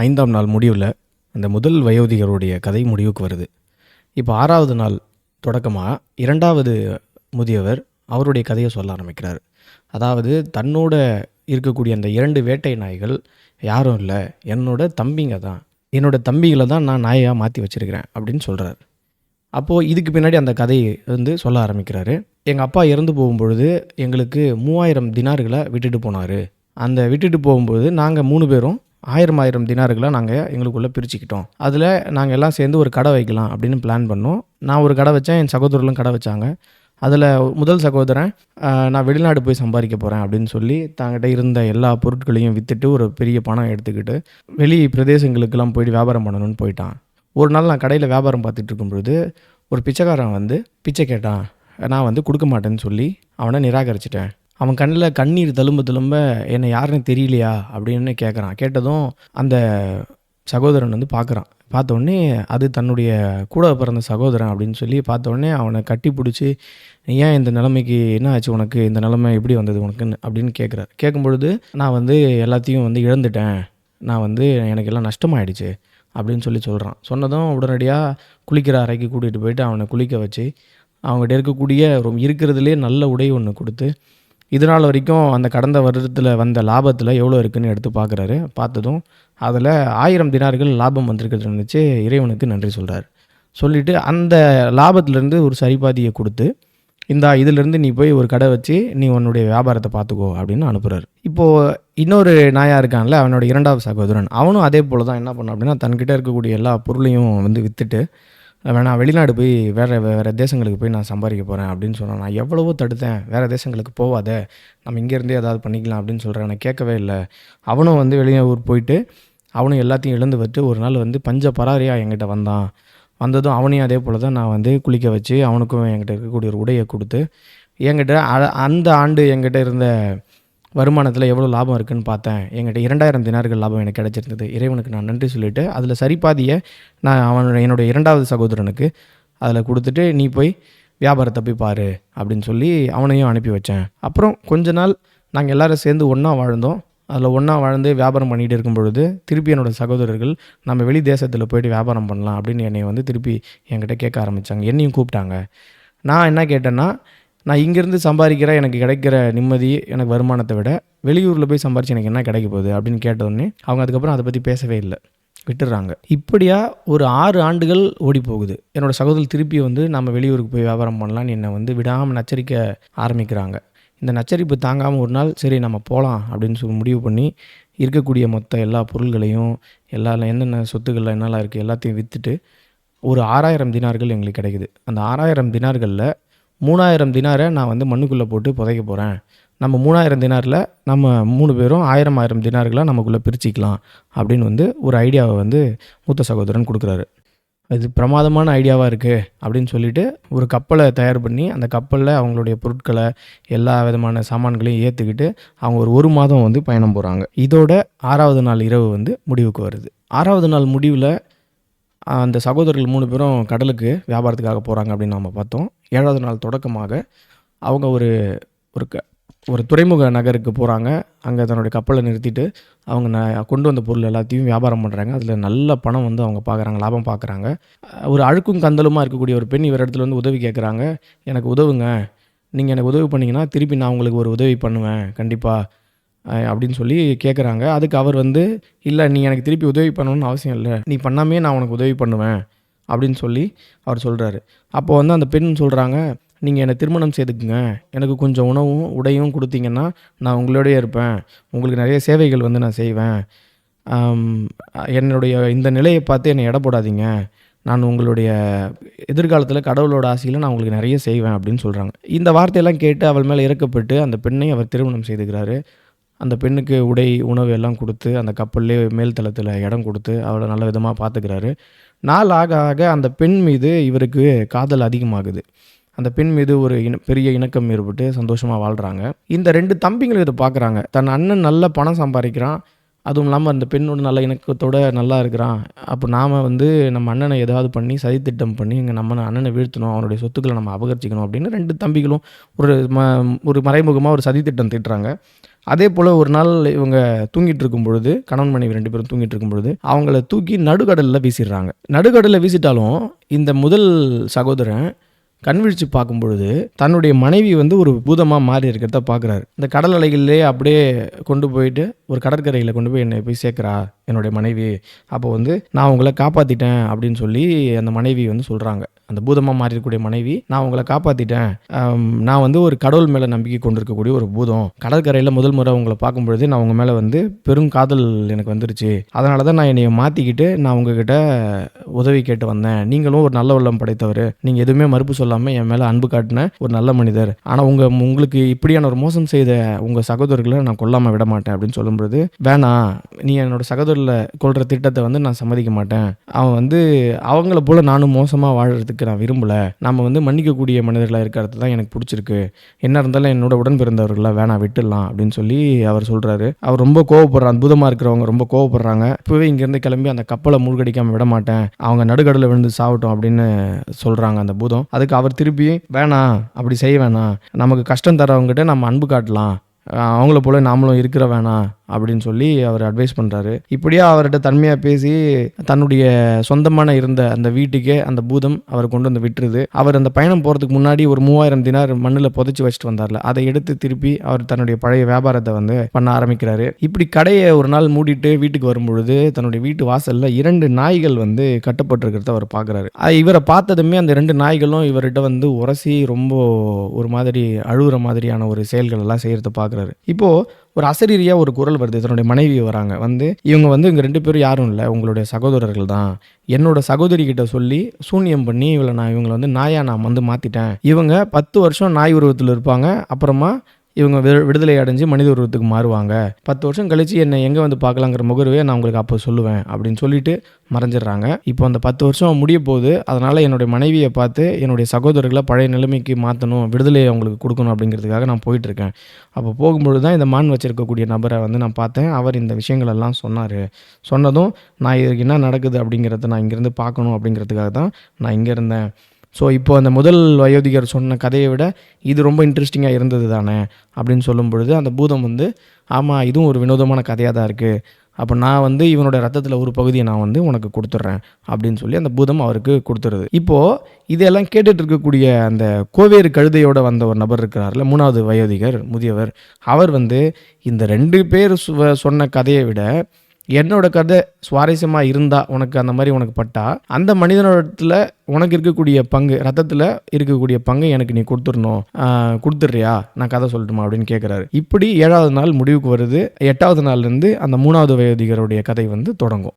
5ஆம் நாள் முடிவுல அந்த முதல் வயோதிகருடைய கதை முடிவுக்கு வருது. இப்போ 6வது நாள் தொடக்கமா 2வது முதியவர் அவருடைய கதைய சொல்ல ஆரம்பிக்கிறாரு. அதாவது தன்னோட இருக்கக்கூடிய அந்த 2 வேட்டை நாய்கள் யாரும் இல்ல, என்னோட தம்பிங்க தான். என்னோட தம்பிகள தான் நான் நாயா மாத்தி வச்சிருக்கிறேன் அப்படின்னு சொல்றாரு. அப்போ இதுக்கு பின்னாடி அந்த கதை வந்து சொல்ல ஆரம்பிக்கிறாரு. எங்க அப்பா இறந்து போகும்பொழுது எங்களுக்கு 3000 தினார்கள விட்டுட்டு போனாரு. அந்த விட்டுட்டு போகும்போது நாங்க 3 பேரும் 1000 தினார்கள நாங்க எங்களுக்குள்ள பிரிச்சுக்கிட்டோம். அதில நாங்க எல்லாம் சேர்ந்து ஒரு கடை வைக்கலாம் அப்படின்னு பிளான் பண்ணோம். நான் ஒரு கடை வச்சேன். என் சகோதரர்களும் கடை வச்சாங்க. அதில முதல் சகோதரன் நான் வெளிநாடு போய் சம்பாதிக்க போறேன் அப்படின்னு சொல்லி தன்கிட்ட இருந்த எல்லா பொருட்களையும் வித்துட்டு ஒரு பெரிய பணம் எடுத்துக்கிட்டு வெளி பிரதேசங்களுக்கெல்லாம் போயிட்டு வியாபாரம் பண்ணணும்னு போயிட்டான். ஒரு நாள் நான் கடையில வியாபாரம் பார்த்துட்டு இருக்கும்பொழுது ஒரு பிச்சைக்காரன் வந்து பிச்சை கேட்டான். நான் வந்து குடுக்க மாட்டேன்னு சொல்லி அவன நிராகரிச்சுட்டேன். அவன் கண்ணுல கண்ணீர் தளும்ப தளும்ப என்ன யாருன்னு தெரியலையா அப்படின்னு கேட்குறான். கேட்டதும் அந்த சகோதரன் வந்து பார்க்குறான். பார்த்தோன்னே அது தன்னுடைய கூட பிறந்த சகோதரன் அப்படின்னு சொல்லி பார்த்தோன்னே அவனை கட்டி பிடிச்சி, ஏன் இந்த நிலைமைக்கு என்ன ஆச்சு உனக்கு? இந்த நிலைமை எப்படி வந்தது உனக்குன்னு அப்படின்னு கேட்குறாரு. கேட்கும்பொழுது நான் வந்து எல்லாத்தையும் வந்து இழந்துட்டேன். நான் வந்து எனக்கு எல்லாம் நஷ்டமாயிடுச்சு அப்படின்னு சொல்லி சொல்கிறான். சொன்னதும் உடனடியாக குளிக்கிற அறைக்கு கூட்டிகிட்டு போயிட்டு அவனை குளிக்க வச்சு அவங்ககிட்ட இருக்கக்கூடிய இருக்கிறதுலே நல்ல உடை ஒன்று கொடுத்து இது நாள் வரைக்கும் அந்த கடந்த வருடத்தில் வந்த லாபத்தில் எவ்வளோ இருக்குன்னு எடுத்து பார்க்குறாரு. பார்த்ததும் அதில் 1000 தினார்கள் லாபம் வந்திருக்கிறது நினச்சி இறைவனுக்கு நன்றி சொல்கிறார். சொல்லிவிட்டு அந்த லாபத்திலேருந்து ஒரு சரிபாதியை கொடுத்து இந்தா இதிலேருந்து நீ போய் ஒரு கடை வச்சு நீ உன்னுடைய வியாபாரத்தை பார்த்துக்கோ அப்படின்னு அனுப்புகிறார். இப்போது இன்னொரு நாயாக இருக்கான்ல அவனோட 2வது சகோதரன், அவனும் அதே போல் தான் என்ன பண்ணான் அப்படின்னா தன்கிட்ட இருக்கக்கூடிய எல்லா பொருளையும் வந்து விற்றுட்டு நான் வெளிநாடு போய் வேறு தேசங்களுக்கு போய் நான் சம்பாதிக்க போகிறேன் அப்படின்னு சொன்னான். நான் எவ்வளவோ தடுத்தேன், வேறு தேசங்களுக்கு போகாத, நம்ம இங்கேருந்தே ஏதாவது பண்ணிக்கலாம் அப்படின்னு சொல்கிறேன். நான் கேட்கவே இல்லை. அவனும் வந்து வெளியூர் போயிட்டு அவனும் எல்லாத்தையும் இழந்து விட்டு ஒரு நாள் வந்து பஞ்ச பராரியாக என்கிட்ட வந்தான். வந்ததும் அவனையும் அதே போல் தான் நான் வந்து குளிக்க வச்சு அவனுக்கும் என்கிட்ட இருக்கக்கூடிய ஒரு உடையை கொடுத்து என்கிட்ட அந்த ஆண்டு என்கிட்ட இருந்த வருமானத்தில் எவ்வளோ லாபம் இருக்குதுன்னு பார்த்தேன். என்கிட்ட 2000 தினார்கள் லாபம் எனக்கு கிடச்சிருந்தது. இறைவனுக்கு நான் நன்றி சொல்லிவிட்டு அதில் சரிபாதியை நான் என்னுடைய 2வது சகோதரனுக்கு அதில் கொடுத்துட்டு நீ போய் வியாபாரத்தை போய் பாரு அப்படின்னு சொல்லி அவனையும் அனுப்பி வச்சேன். அப்புறம் கொஞ்ச நாள் நாங்கள் எல்லோரும் சேர்ந்து ஒன்றா வாழ்ந்தோம். அதில் ஒன்றா வாழ்ந்து வியாபாரம் பண்ணிகிட்டு இருக்கும் பொழுது திருப்பி என்னோடய சகோதரர்கள் நம்ம வெளி தேசத்தில் போய்ட்டு வியாபாரம் பண்ணலாம் அப்படின்னு என்னை வந்து திருப்பி என்கிட்ட கேட்க ஆரம்பித்தாங்க. என்னையும் கூப்பிட்டாங்க. நான் என்ன கேட்டேன்னா, நான் இங்கேருந்து சம்பாதிக்கிற எனக்கு கிடைக்கிற நிம்மதி எனக்கு வருமானத்தை விட வெளியூரில் போய் சம்பாரிச்சு எனக்கு என்ன கிடைக்க போகுது அப்படின்னு கேட்டோடனே அவங்க அதுக்கப்புறம் அதை பற்றி பேசவே இல்லை, விட்டுடுறாங்க. இப்படியா ஒரு 6 ஆண்டுகள் ஓடி போகுது. என்னோடய சகோதரர் திருப்பி வந்து நம்ம வெளியூருக்கு போய் வியாபாரம் பண்ணலான்னு என்னை வந்து விடாமல் நச்சரிக்க ஆரம்பிக்கிறாங்க. இந்த நச்சரிப்பு தாங்காமல் ஒரு நாள் சரி நம்ம போகலாம் அப்படின்னு சொல்லி முடிவு பண்ணி இருக்கக்கூடிய மொத்த எல்லா பொருள்களையும் என்னென்ன சொத்துக்கள் என்னெல்லாம் இருக்குது எல்லாத்தையும் விற்றுட்டு ஒரு 6000 தினார்கள் எங்களுக்கு கிடைக்குது. அந்த 6000 தினார்களில் 3000 தினாரை நான் வந்து மண்ணுக்குள்ளே போட்டு புதைக்க போகிறேன். நம்ம 3000 தினாரில் நம்ம 3 பேரும் 1000 தினார்களாக நமக்குள்ளே பிரிச்சிக்கலாம் அப்படின்னு வந்து ஒரு ஐடியாவை வந்து மூத்த சகோதரன் கொடுக்குறாரு. அது பிரமாதமான ஐடியாவாக இருக்குது அப்படின்னு சொல்லிட்டு ஒரு கப்பலை தயார் பண்ணி அந்த கப்பலில் அவங்களுடைய பொருட்களை எல்லா விதமான சாமான்களையும் ஏற்றுக்கிட்டு அவங்க ஒரு மாதம் வந்து பயணம் போகிறாங்க. இதோட 6வது நாள் இரவு வந்து முடிவுக்கு வருது. 6வது நாள் முடிவில் அந்த சகோதரர்கள் 3 பேரும் கடலுக்கு வியாபாரத்துக்காக போகிறாங்க அப்படின்னு நம்ம பார்த்தோம். 7வது நாள் தொடக்கமாக அவங்க ஒரு ஒரு துறைமுக நகருக்கு போகிறாங்க. அங்கே தன்னுடைய கப்பலை நிறுத்திட்டு அவங்க கொண்டு வந்த பொருள் எல்லாத்தையும் வியாபாரம் பண்ணுறாங்க. அதில் நல்ல பணம் வந்து அவங்க பார்க்குறாங்க, லாபம் பார்க்குறாங்க. ஒரு அழுக்கும் கந்தலுமாக இருக்கக்கூடிய ஒரு பெண் இவர் இடத்துல வந்து உதவி கேட்குறாங்க. எனக்கு உதவுங்க, நீங்கள் எனக்கு உதவி பண்ணிங்கன்னா திருப்பி நான் உங்களுக்கு ஒரு உதவி பண்ணுவேன் கண்டிப்பாக அப்படின்னு சொல்லி கேட்குறாங்க. அதுக்கு அவர் வந்து இல்லை, நீ எனக்கு திருப்பி உதவி பண்ணணும்னு அவசியம் இல்லை, நீ பண்ணாமே நான் உனக்கு உதவி பண்ணுவேன் அப்படின்னு சொல்லி அவர் சொல்கிறாரு. அப்போ வந்து அந்த பெண் சொல்கிறாங்க, நீங்கள் என்னை திருமணம் செய்துக்குங்க, எனக்கு கொஞ்சம் உணவும் உடையும் கொடுத்தீங்கன்னா நான் உங்களோடயே இருப்பேன், உங்களுக்கு நிறைய சேவைகள் வந்து நான் செய்வேன், என்னுடைய இந்த நிலையை பார்த்து என்னை எடை போடாதீங்க, நான் உங்களுடைய எதிர்காலத்தில் கடவுளோட ஆசையில் நான் உங்களுக்கு நிறைய செய்வேன் அப்படின்னு சொல்கிறாங்க. இந்த வார்த்தையெல்லாம் கேட்டு அவள் மேலே இறக்கப்பட்டு அந்த பெண்ணை அவர் திருமணம் செய்துக்கிறாரு. அந்த பெண்ணுக்கு உடை உணவு எல்லாம் கொடுத்து அந்த கப்பல்லே மேல் தளத்தில் இடம் கொடுத்து அவளை நல்ல விதமாக பார்த்துக்கிறாரு. நாள் ஆக ஆக அந்த பெண் மீது இவருக்கு காதல் அதிகமாகுது. அந்த பெண் மீது ஒரு பெரிய இணக்கம் ஏற்பட்டு சந்தோஷமாக வாழ்கிறாங்க. இந்த 2 தம்பிங்களும் இதை பார்க்குறாங்க. தன் அண்ணன் நல்ல பணம் சம்பாதிக்கிறான், அதுவும் இல்லாமல் அந்த பெண்ணோட நல்ல இணக்கத்தோடு நல்லா இருக்கிறான். அப்போ நாம் வந்து நம்ம அண்ணனை ஏதாவது பண்ணி சதித்திட்டம் பண்ணி இங்கே நம்ம அண்ணனை வீழ்த்தணும், அவனுடைய சொத்துக்களை நம்ம அபகரிச்சிக்கணும் அப்படின்னு 2 தம்பிகளும் ஒரு மறைமுகமாக ஒரு சதித்திட்டம் தீட்டுறாங்க. அதே போல் ஒரு நாள் இவங்க தூங்கிட்டு இருக்கும் பொழுது, கணவன் மனைவி 2 பேரும் தூங்கிட்டு இருக்கும் பொழுது, அவங்கள தூக்கி நடுக்கடலில் வீசிடுறாங்க. நடுக்கடலில் வீசிட்டாலும் இந்த முதல் சகோதரன் கண் விழிச்சு பார்க்கும் பொழுது தன்னுடைய மனைவி வந்து ஒரு பூதமாக மாறி இருக்கிறத பார்க்குறாரு. இந்த கடல் அலைகளிலே அப்படியே கொண்டு போயிட்டு ஒரு கடற்கரையில் கொண்டு போய் என்னை போய் சேர்க்குறா என்னுடைய மனைவி. அப்போ வந்து நான் உங்களை காப்பாற்றிட்டேன் அப்படின்னு சொல்லி அந்த மனைவி வந்து சொல்கிறாங்க. அந்த பூதமாக மாறியிருக்கக்கூடிய மனைவி, நான் உங்களை காப்பாற்றிட்டேன், நான் வந்து ஒரு கடவுள் மேலே நம்பிக்கை கொண்டிருக்கக்கூடிய ஒரு பூதம், கடற்கரையில் முதல் முறை உங்களை பார்க்கும் பொழுது நான் உங்கள் மேலே வந்து பெரும் காதல் எனக்கு வந்துருச்சு, அதனால தான் நான் என்னை மாற்றிக்கிட்டு நான் உங்ககிட்ட உதவி கேட்டு வந்தேன். நீங்களும் ஒரு நல்ல உள்ளம் படைத்தவர், நீங்கள் எதுவுமே மறுப்பு சொல்லாமல் என் மேலே அன்பு காட்டின ஒரு நல்ல மனிதர். ஆனால் உங்களுக்கு இப்படியான ஒரு மோசம் செய்த உங்கள் சகோதரர்களை நான் கொல்லாமல் விட மாட்டேன் அப்படின்னு சொல்லும்பொழுது, வேணாம், நீ என்னோட சகோதரில் கொள்கிற திட்டத்தை வந்து நான் சம்மதிக்க மாட்டேன். அவன் வந்து அவங்கள போல் நானும் மோசமாக வாழறதுக்கு நான் விரும்பலை. நம்ம வந்து மன்னிக்கக்கூடிய மனிதர்களாக இருக்கிறது தான் எனக்கு பிடிச்சிருக்கு. என்ன இருந்தாலும் என்னோட உடன் பிறந்தவர்களாக வேணாம், விட்டுடலாம் அப்படின்னு சொல்லி அவர் சொல்கிறாரு. அவர் ரொம்ப கோவப்படுறார். அற்புதமாக இருக்கிறவங்க ரொம்ப கோவப்படுறாங்க. இப்போவே இங்கேருந்து கிளம்பி அந்த கப்பலை மூழ்கடிக்காமல் விட மாட்டேன், அவங்க நடுக்கடலில் விழுந்து சாவட்டும் அப்படின்னு சொல்கிறாங்க அந்த பூதம். அதுக்கு அவர் திருப்பி, வேணாம், அப்படி செய்ய வேணாம், நமக்கு கஷ்டம் தரவங்ககிட்ட நம்ம அன்பு காட்டலாம், அவங்கள போல நாமளும் இருக்கிற வேணாம் அப்படின்னு சொல்லி அவர் அட்வைஸ் பண்ணுறாரு. இப்படியே அவர்கிட்ட தன்மையாக பேசி தன்னுடைய சொந்தமான இருந்த அந்த வீட்டுக்கே அந்த பூதம் அவர் கொண்டு வந்து விட்டுருது. அவர் அந்த பயணம் போகிறதுக்கு முன்னாடி ஒரு 3000 தினார் மண்ணில் புதைச்சி வச்சுட்டு வந்தார்ல, அதை எடுத்து திருப்பி அவர் தன்னுடைய பழைய வியாபாரத்தை வந்து பண்ண ஆரம்பிக்கிறாரு. இப்படி கடையை ஒரு நாள் மூடிட்டு வீட்டுக்கு வரும்பொழுது தன்னுடைய வீட்டு வாசலில் 2 நாய்கள் வந்து கட்டப்பட்டிருக்கிறத அவர் பார்க்குறாரு. இவரை பார்த்ததுமே அந்த 2 நாய்களும் இவர்கிட்ட வந்து உரசி ரொம்ப ஒரு மாதிரி அழுகுற மாதிரியான ஒரு செயல்கள் எல்லாம் செய்கிறத பார்க்குறாரு. இப்போது ஒரு அசரீரியாக ஒரு குரல் வருது. தன்னுடைய மனைவி வராங்க. வந்து இவங்க வந்து இங்கே 2 பேரும் யாரும் இல்லை, உங்களுடைய சகோதரர்கள் தான். என்னோட சகோதரி கிட்ட சொல்லி சூனியம் பண்ணி இவங்களை வந்து நாயா நான் வந்து மாற்றிட்டேன். இவங்க 10 வருஷம் நாய் உருவத்தில் இருப்பாங்க, அப்புறமா இவங்க விடுதலை அடைஞ்சு மனித உருவத்துக்கு மாறுவாங்க. 10 வருஷம் கழிச்சு என்னை எங்கே வந்து பார்க்கலாங்கிற முகர்வே நான் உங்களுக்கு அப்போ சொல்லுவேன் அப்படின்னு சொல்லிட்டு மறைஞ்சிடுறாங்க. இப்போ அந்த 10 வருஷம் முடிய போகுது. அதனால் என்னுடைய மனைவியை பார்த்து என்னுடைய சகோதரர்களை பழைய நிலைமைக்கு மாற்றணும், விடுதலையை அவங்களுக்கு கொடுக்கணும் அப்படிங்கிறதுக்காக நான் போயிட்டுருக்கேன். அப்போ போகும்பொழுது தான் இந்த மான் வச்சிருக்கக்கூடிய நபரை வந்து நான் பார்த்தேன். அவர் இந்த விஷயங்களெல்லாம் சொன்னார். சொன்னதும் நான் இதுக்கு என்ன நடக்குது அப்படிங்கிறத நான் இங்கேருந்து பார்க்கணும் அப்படிங்கிறதுக்காக தான் நான் இங்கே இருந்தேன். ஸோ இப்போ அந்த முதல் வயோதிகர் சொன்ன கதையை விட இது ரொம்ப இன்ட்ரெஸ்டிங்காக இருந்தது தானே அப்படின்னு சொல்லும் பொழுது அந்த பூதம் வந்து, ஆமாம், இதுவும் ஒரு வினோதமான கதையாக தான் இருக்குது, அப்போ நான் வந்து இவனோட ரத்தத்தில் ஒரு பகுதியை நான் வந்து உனக்கு கொடுத்துட்றேன் அப்படின்னு சொல்லி அந்த பூதம் அவருக்கு கொடுத்துருது. இப்போது இதெல்லாம் கேட்டுட்டு இருக்கக்கூடிய அந்த கோவேறு கழுதையோடு வந்த ஒரு நபர் இருக்கிறார்ல, 3வது வயோதிகர் முதியவர், அவர் வந்து இந்த 2 பேர் சொன்ன கதையை விட என்னோட கதை சுவாரஸ்யமாக இருந்தால், உனக்கு அந்த மாதிரி உனக்கு பட்டா, அந்த மனிதனோடத்தில் உனக்கு இருக்கக்கூடிய பங்கு, ரத்தத்தில் இருக்கக்கூடிய பங்கு எனக்கு நீ கொடுத்துட்றியா, நான் கதை சொல்லட்டுமா அப்படின்னு கேட்குறாரு. இப்படி 7வது நாள் முடிவுக்கு வருது. 8வது நாள்லேருந்து அந்த 3வது வயோதிகருடைய கதை வந்து தொடங்கும்.